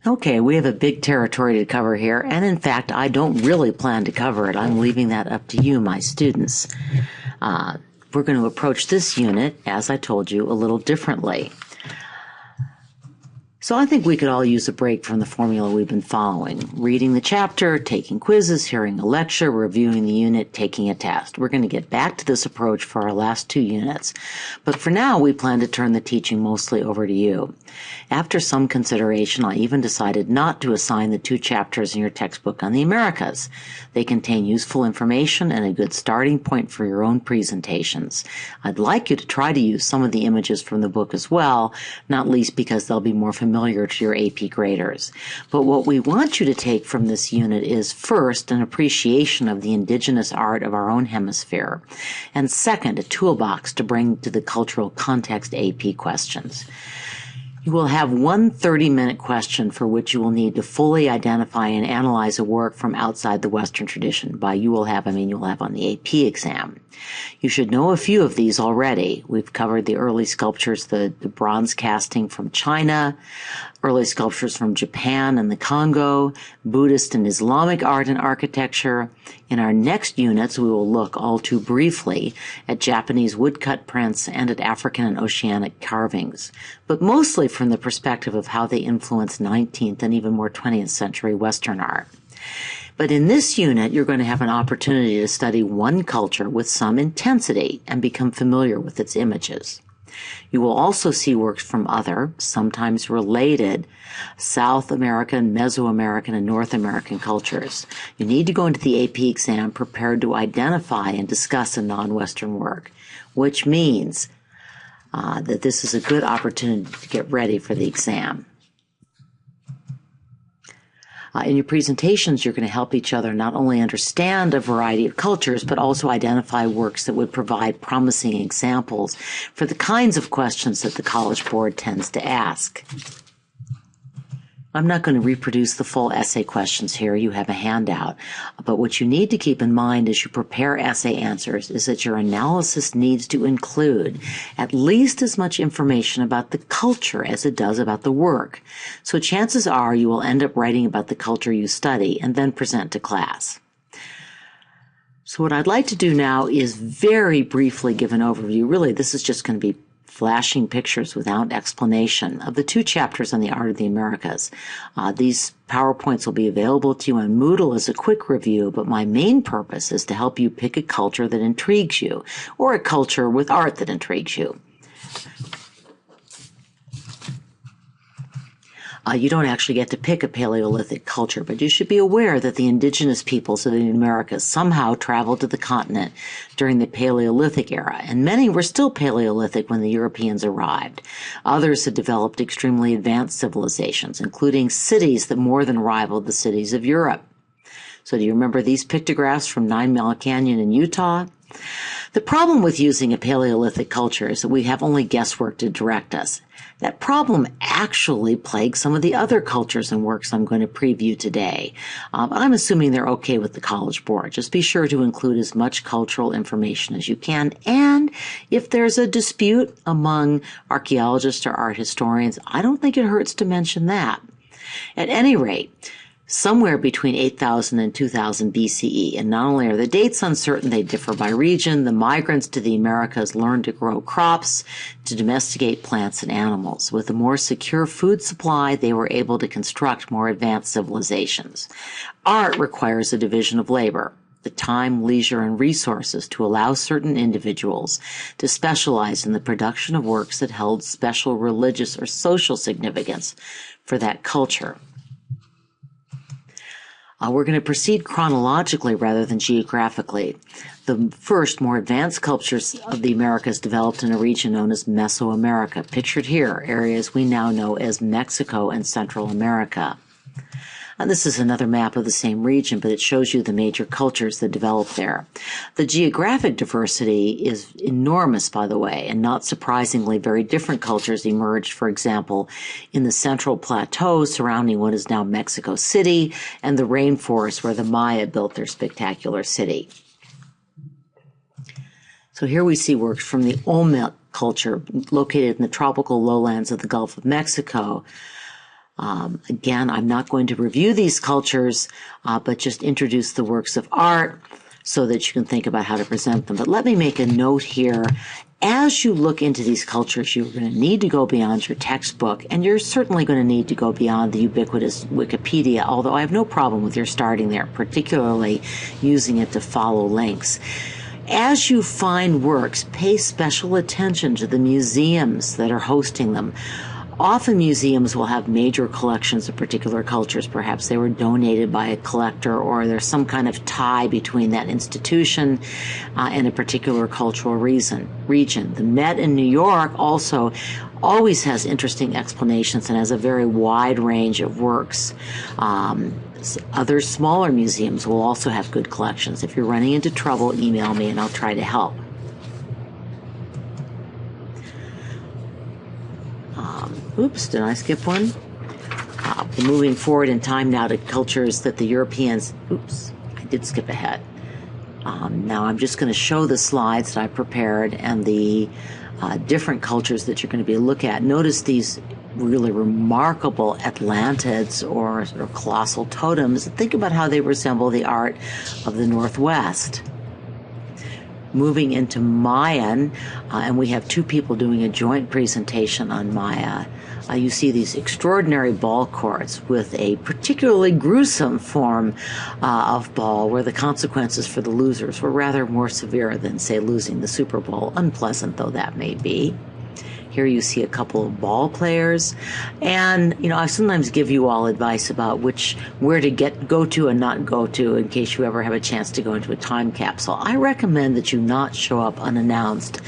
Okay, we have a big territory to cover here, and in fact, I don't really plan to cover it. I'm leaving that up to you, my students. We're going to approach this unit, as I told you, a little differently. So I think we could all use a break from the formula we've been following. Reading the chapter, taking quizzes, hearing a lecture, reviewing the unit, taking a test. We're going to get back to this approach for our last 2 units. But for now, we plan to turn the teaching mostly over to you. After some consideration, I even decided not to assign the 2 chapters in your textbook on the Americas. They contain useful information and a good starting point for your own presentations. I'd like you to try to use some of the images from the book as well, not least because they'll be more familiar to your AP graders. But what we want you to take from this unit is, first, an appreciation of the indigenous art of our own hemisphere, and second, a toolbox to bring to the cultural context AP questions. You will have one 30-minute question for which you will need to fully identify and analyze a work from outside the Western tradition. By you will have, I mean you'll have on the AP exam. You should know a few of these already. We've covered the early sculptures, the bronze casting from China, early sculptures from Japan and the Congo, Buddhist and Islamic art and architecture. In our next units, we will look all too briefly at Japanese woodcut prints and at African and oceanic carvings, but mostly from the perspective of how they influence 19th and even more 20th century Western art. But in this unit, you're going to have an opportunity to study one culture with some intensity and become familiar with its images. You will also see works from other, sometimes related, South American, Mesoamerican, and North American cultures. You need to go into the AP exam prepared to identify and discuss a non-Western work, which means that this is a good opportunity to get ready for the exam. In your presentations, you're going to help each other not only understand a variety of cultures, but also identify works that would provide promising examples for the kinds of questions that the College Board tends to ask. I'm not going to reproduce the full essay questions here. You have a handout. But what you need to keep in mind as you prepare essay answers is that your analysis needs to include at least as much information about the culture as it does about the work. So chances are you will end up writing about the culture you study and then present to class. So what I'd like to do now is very briefly give an overview. Really, this is just going to be flashing pictures without explanation of the 2 chapters on the art of the Americas. These PowerPoints will be available to you on Moodle as a quick review, but my main purpose is to help you pick a culture that intrigues you, or a culture with art that intrigues you. You don't actually get to pick a Paleolithic culture, but you should be aware that the indigenous peoples of the Americas somehow traveled to the continent during the Paleolithic era, and many were still Paleolithic when the Europeans arrived. Others had developed extremely advanced civilizations, including cities that more than rivaled the cities of Europe. So do you remember these pictographs from 9 Mile Canyon in Utah? The problem with using a Paleolithic culture is that we have only guesswork to direct us. That problem actually plagues some of the other cultures and works I'm going to preview today. I'm assuming they're okay with the College Board. Just be sure to include as much cultural information as you can. And if there's a dispute among archaeologists or art historians, I don't think it hurts to mention that. At any rate, somewhere between 8,000 and 2000 BCE, and not only are the dates uncertain, they differ by region, the migrants to the Americas learned to grow crops, to domesticate plants and animals. With a more secure food supply, they were able to construct more advanced civilizations. Art requires a division of labor, the time, leisure, and resources to allow certain individuals to specialize in the production of works that held special religious or social significance for that culture. We're going to proceed chronologically rather than geographically. The first, more advanced cultures of the Americas developed in a region known as Mesoamerica, pictured here, areas we now know as Mexico and Central America. This is another map of the same region, but it shows you the major cultures that developed there. The geographic diversity is enormous, by the way, and not surprisingly, very different cultures emerged, for example, in the central plateau surrounding what is now Mexico City and the rainforest where the Maya built their spectacular city. So here we see works from the Olmec culture located in the tropical lowlands of the Gulf of Mexico. Again, I'm not going to review these cultures, but just introduce the works of art so that you can think about how to present them. But let me make a note here. As you look into these cultures, you're going to need to go beyond your textbook, and you're certainly going to need to go beyond the ubiquitous Wikipedia, although I have no problem with your starting there, particularly using it to follow links. As you find works, pay special attention to the museums that are hosting them. Often museums will have major collections of particular cultures. Perhaps they were donated by a collector, or there's some kind of tie between that institution and a particular cultural region. The Met in New York also always has interesting explanations and has a very wide range of works. Other smaller museums will also have good collections. If you're running into trouble, email me and I'll try to help. Oops, did I skip one? Moving forward in time now to cultures that the Europeans, oops, I did skip ahead. Now I'm just going to show the slides that I prepared and the different cultures that you're going to be looking at. Notice these really remarkable Atlantids or sort of colossal totems. Think about how they resemble the art of the Northwest. Moving into Mayan, and we have two people doing a joint presentation on Maya. You see these extraordinary ball courts with a particularly gruesome form of ball where the consequences for the losers were rather more severe than, say, losing the Super Bowl, unpleasant though that may be. Here you see a couple of ball players, and I sometimes give you all advice about where to go to and not go to in case you ever have a chance to go into a time capsule. I recommend that you not show up unannounced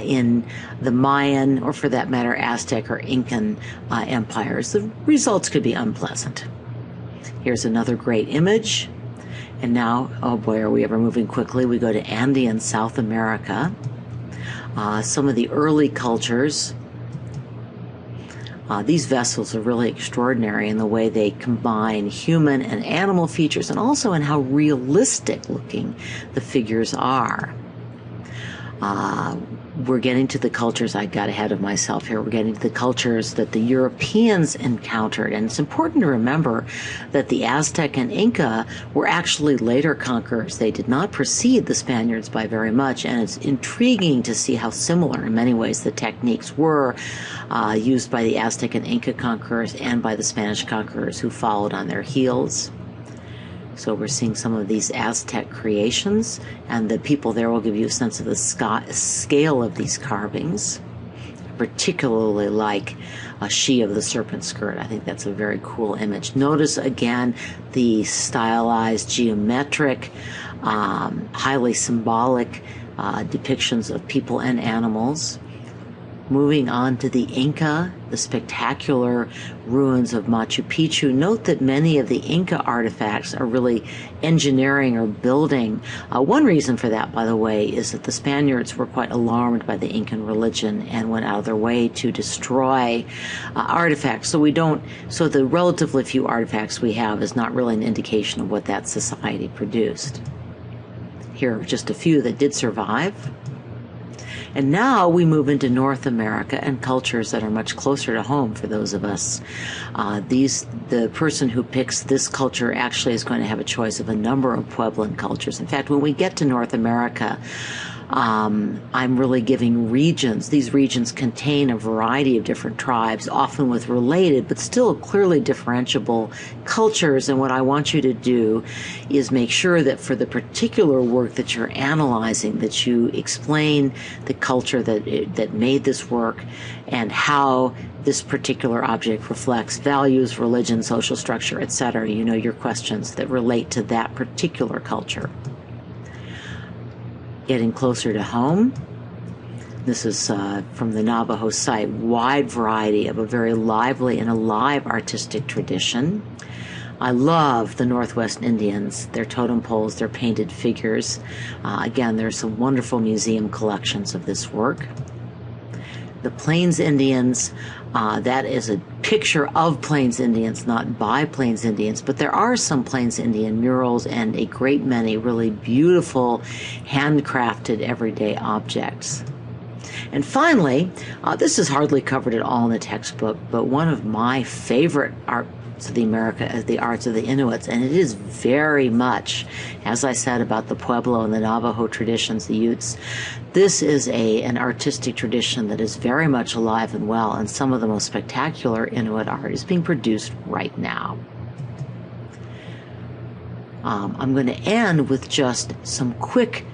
in the Mayan, or for that matter, Aztec or Incan empires. The results could be unpleasant. Here's another great image, and now, oh boy, are we ever moving quickly. We go to Andean South America. Some of the early cultures, these vessels are really extraordinary in the way they combine human and animal features, and also in how realistic looking the figures are. We're getting to the cultures, I got ahead of myself here, we're getting to the cultures that the Europeans encountered. And it's important to remember that the Aztec and Inca were actually later conquerors. They did not precede the Spaniards by very much, and it's intriguing to see how similar in many ways the techniques were used by the Aztec and Inca conquerors and by the Spanish conquerors who followed on their heels. So we're seeing some of these Aztec creations, and the people there will give you a sense of the scale of these carvings. I particularly like a she of the serpent skirt. I think that's a very cool image. Notice again the stylized, geometric, highly symbolic depictions of people and animals. Moving on to the Inca, the spectacular ruins of Machu Picchu. Note that many of the Inca artifacts are really engineering or building. One reason for that, by the way, is that the Spaniards were quite alarmed by the Incan religion and went out of their way to destroy artifacts. So the relatively few artifacts we have is not really an indication of what that society produced. Here are just a few that did survive. And now we move into North America and cultures that are much closer to home for those of us. The person who picks this culture actually is going to have a choice of a number of Pueblan cultures. In fact, when we get to North America, I'm really giving regions. These regions contain a variety of different tribes, often with related but still clearly differentiable cultures. And what I want you to do is make sure that for the particular work that you're analyzing, that you explain the culture that made this work and how this particular object reflects values, religion, social structure, etc. Your questions that relate to that particular culture. Getting closer to home, this is from the Navajo site, wide variety of a very lively and alive artistic tradition. I love the Northwest Indians, their totem poles, their painted figures. Again, there's some wonderful museum collections of this work. The Plains Indians, that is a picture of Plains Indians, not by Plains Indians, but there are some Plains Indian murals and a great many really beautiful handcrafted everyday objects. And finally, this is hardly covered at all in the textbook, but one of my favorite arts of the arts of the Inuits, and it is very much, as I said about the Pueblo and the Navajo traditions, the Utes, this is an artistic tradition that is very much alive and well, and some of the most spectacular Inuit art is being produced right now. I'm going to end with just a quick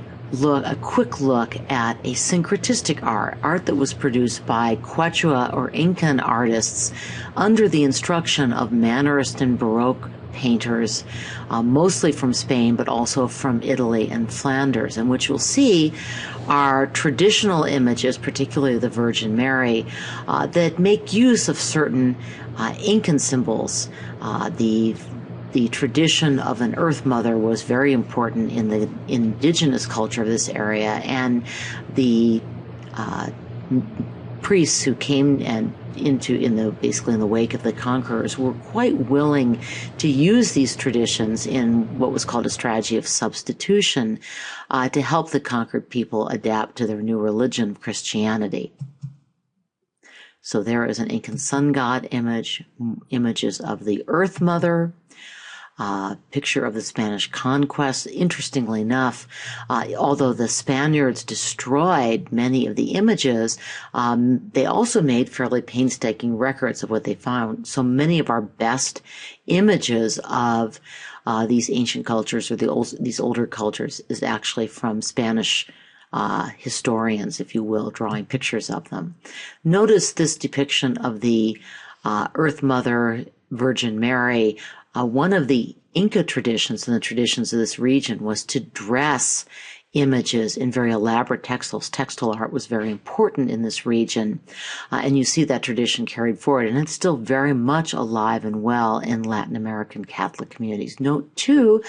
look at a syncretistic art that was produced by Quechua or Incan artists under the instruction of Mannerist and Baroque painters, mostly from Spain, but also from Italy and Flanders, and what you'll see are traditional images, particularly the Virgin Mary, that make use of certain Incan symbols. The tradition of an Earth Mother was very important in the indigenous culture of this area, and the priests who came basically in the wake of the conquerors were quite willing to use these traditions in what was called a strategy of substitution to help the conquered people adapt to their new religion of Christianity. So there is an Incan sun god images of the Earth Mother, picture of the Spanish conquest. Interestingly enough, although the Spaniards destroyed many of the images, they also made fairly painstaking records of what they found. So many of our best images of these ancient cultures or these older cultures is actually from Spanish historians, if you will, drawing pictures of them. Notice this depiction of the Earth Mother, Virgin Mary. One of the Inca traditions and the traditions of this region was to dress images in very elaborate textiles. Textile art was very important in this region, and you see that tradition carried forward, and it's still very much alive and well in Latin American Catholic communities. Note, too,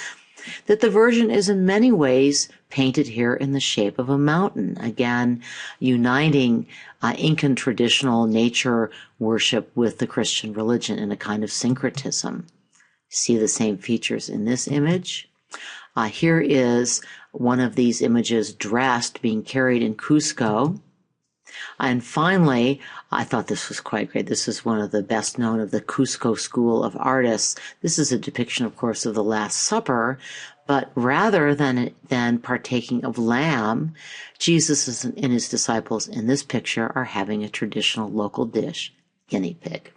that the Virgin is in many ways painted here in the shape of a mountain, again, uniting Incan traditional nature worship with the Christian religion in a kind of syncretism. See the same features in this image. Here is one of these images dressed, being carried in Cuzco. And finally, I thought this was quite great. This is one of the best known of the Cuzco School of artists. This is a depiction, of course, of the Last Supper, but rather than partaking of lamb, Jesus and his disciples in this picture are having a traditional local dish, guinea pig.